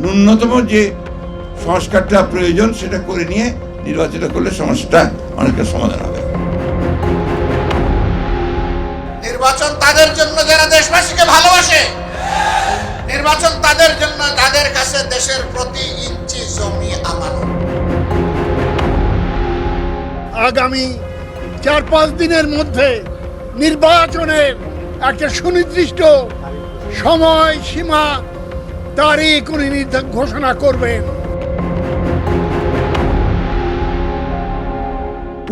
ন্যূনতম যে সংস্কারটা প্রয়োজন সেটা করে নিয়ে নির্বাচিত করলে সমস্যাটা অনেকটা সমাধান হবে। নির্বাচন তাদের জন্য যারা দেশবাসীকে ভালোবাসে, নির্বাচন তাদের জন্য যাদের কাছে দেশের প্রতি ইঞ্চি জমি আমানত। আগামী 4-5 দিনের মধ্যে নির্বাচনের একটা সুনির্দিষ্ট সময় সীমা তারিখ উনি ঘোষণা করবেন।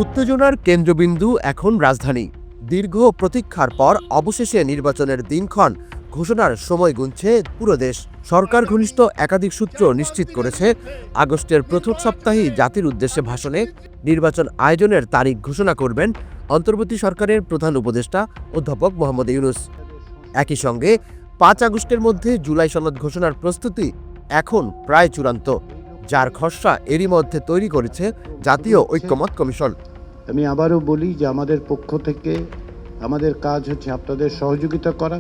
উত্তেজনার কেন্দ্রবিন্দু এখন রাজধানী। দীর্ঘ প্রতীক্ষার পর অবশেষে নির্বাচনের দিনক্ষণ ঘোষণার সময় গুনছে পুরো দেশ। সরকার ঘনিষ্ঠ একাধিক সূত্র নিশ্চিত করেছে, আগস্টের প্রথম সপ্তাহেই জাতির উদ্দেশ্যে ভাষণে নির্বাচন আয়োজনের তারিখ ঘোষণা করবেন অন্তর্বর্তী সরকারের প্রধান উপদেষ্টা অধ্যাপক মোহাম্মদ ইউনূস। একই সঙ্গে 5 আগস্টের মধ্যে জুলাই সনদ ঘোষণার প্রস্তুতি এখন প্রায় চূড়ান্ত, যার খসড়া এরই মধ্যে তৈরি করেছে জাতীয় ঐক্যমত্য কমিশন। আমি আবারও বলি যে আমাদের পক্ষ থেকে আমাদের কাজ হচ্ছে আপনাদের সহযোগিতা করা,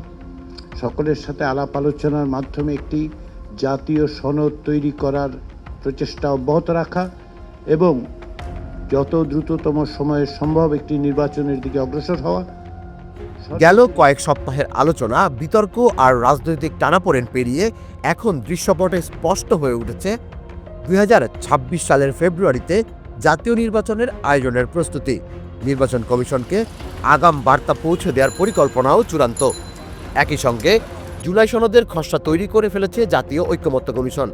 সকলের সাথে আলাপ আলোচনার মাধ্যমে একটি জাতীয় সনদ তৈরি করার প্রচেষ্টা অব্যাহত রাখা এবং যত দ্রুততম সময়ে সম্ভব একটি নির্বাচনের দিকে অগ্রসর হওয়া। গেল কয়েক সপ্তাহের আলোচনা, বিতর্ক আর রাজনৈতিক টানাপোড়েন পেরিয়ে এখন দৃশ্যপটে স্পষ্ট হয়ে উঠেছে 2026 সালের ফেব্রুয়ারিতে জাতীয় নির্বাচনের আয়োজনের প্রস্তুতি। নির্বাচন কমিশনকে আগাম বার্তা পৌঁছে দেওয়ার পরিকল্পনাও চূড়ান্ত। একই সঙ্গে জুলাই সনদের খসড়া তৈরি করে ফেলেছে জাতীয় ঐক্যমত্য কমিশন,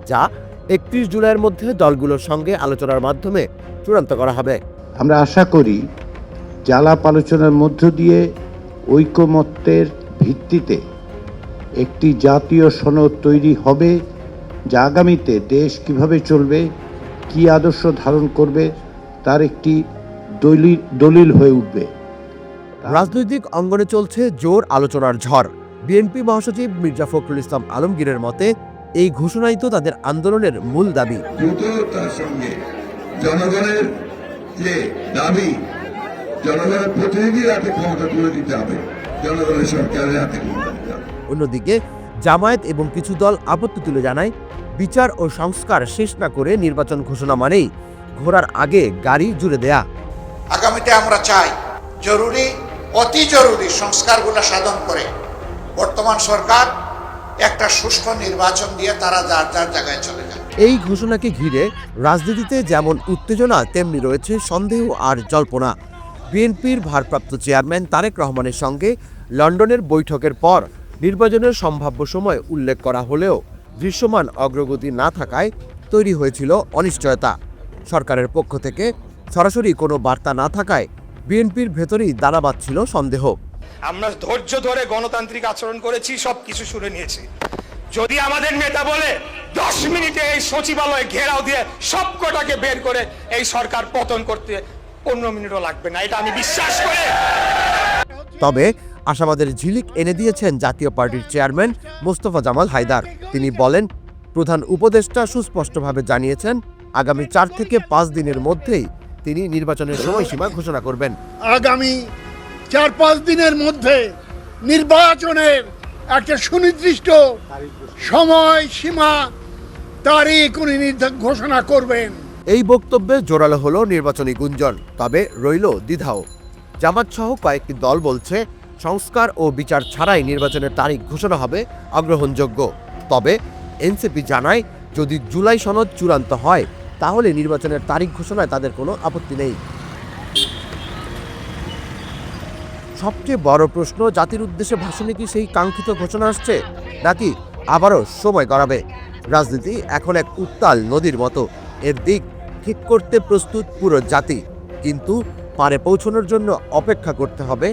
যা 31 জুলাইয়ের মধ্যে দলগুলোর সঙ্গে আলোচনার মাধ্যমে চূড়ান্ত করা হবে। আমরা আশা করি যে আলাপ আলোচনার মধ্য দিয়ে ঐকমত্যের ভিত্তিতে একটি জাতীয় সনদ তৈরি হবে, যা আগামীতে দেশ কিভাবে চলবে, কি আদর্শ ধারণ করবে তার একটি দলিল হয়ে উঠবে। রাজনৈতিক অঙ্গনে চলছে জোর আলোচনার ঝড়। বিএনপি মহাসচিব মির্জা ফখরুল ইসলাম আলমগীরের মতে, এই ঘোষণাই তো তাদের আন্দোলনের মূল দাবি। দ্রুততার সঙ্গে জনগণের যে দাবি, জনগণের প্রতিনিধির হাতে ক্ষমতা তুলে দিতে হবে, জনগণের সরকারের হাতে ক্ষমতা দিতে হবে। অন্যদিকে জামায়াত এবং কিছু দল আপত্তি তুলে জানায়, বিচার ও সংস্কার শেষ না করে নির্বাচন ঘোষণা মানেই ঘোড়ার আগে গাড়ি জুড়ে দেয়া। আগামীতে আমরা চাই জরুরি, অতি জরুরি সংস্কারগুলো সাধন করে বর্তমান সরকার একটা সুষ্ঠু নির্বাচন দিয়ে তারা যার যার জায়গায় চলে যায়। এই ঘোষণাকে ঘিরে রাজনীতিতে যেমন উত্তেজনা, তেমনি রয়েছে সন্দেহ আর জল্পনা। বিএনপির ভারপ্রাপ্ত চেয়ারম্যান তারেক রহমানের সঙ্গে লন্ডনের বৈঠকের পর নির্বাচনের সম্ভাব্য সময় উল্লেখ করা হলেও দৃশ্যমান অগ্রগতি না থাকায় তৈরি হয়েছিল অনিশ্চয়তা। সরকারের পক্ষ থেকে সরাসরি কোনো বার্তা না থাকায় বিএনপির ভেতরেই দানা বাঁধছিল সন্দেহ। আমরা ধৈর্য ধরে গণতান্ত্রিক আচরণ করেছি, সবকিছু শুনে নিয়েছি। যদি আমাদের নেতা বলে 10 মিনিটে এই সচিবালয় ঘেরাও দিয়ে সবকটাকে বের করে এই সরকার পতন করতে 15 মিনিটও লাগবে না, এটা আমি বিশ্বাস করি। তবে আশাবাদের ঝিলিক এনে দিয়েছেন জাতীয় পার্টির চেয়ারম্যান মোস্তফা জামাল হায়দার। তিনি বলেন, প্রধান উপদেষ্টা সুস্পষ্টভাবে জানিয়েছেন আগামী 4 থেকে 5 দিনের মধ্যেই তিনি নির্বাচনের সময়সীমা ঘোষণা করবেন। আগামী 4-5 দিনের মধ্যে নির্বাচনের একটা সুনির্দিষ্ট সময় সীমা তারিখ উনি ঘোষণা করবেন। এই বক্তব্যে জোরালো হলো নির্বাচনী গুঞ্জন, তবে রইল দ্বিধাও। জামাত সহ কয়েকটি দল বলছে সংস্কার ও বিচার ছাড়াই নির্বাচনের তারিখ ঘোষণা হবে অগ্রহণযোগ্য। তবে এনসিপি জানায়, যদি জুলাই সনদ চূড়ান্ত হয় তাহলে নির্বাচনের তারিখ ঘোষণায় তাদের কোনো আপত্তি নেই। সবচেয়ে বড় প্রশ্ন, জাতির উদ্দেশ্যে ভাষণে কি সেই কাঙ্ক্ষিত ঘোষণা আসছে, নাকি আবারও সময় গড়াবে? রাজনীতি এখন এক উত্তাল নদীর মতো, এর দিক ঠিক করতে প্রস্তুত পুরো জাতি, কিন্তু পারে পৌঁছানোর জন্য অপেক্ষা করতে হবে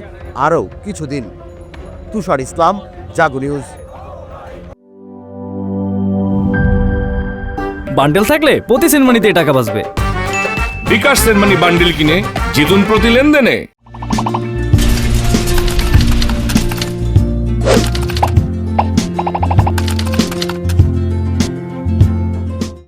আরও কিছুদিন। তুষার ইসলাম, জাগো নিউজ। বান্ডেল থাকলে প্রতি সেনমানিতে টাকা বাঁচবে। বিকাশ সেনমানি বান্ডেল কিনে জিতুন প্রতি লেনদেনে।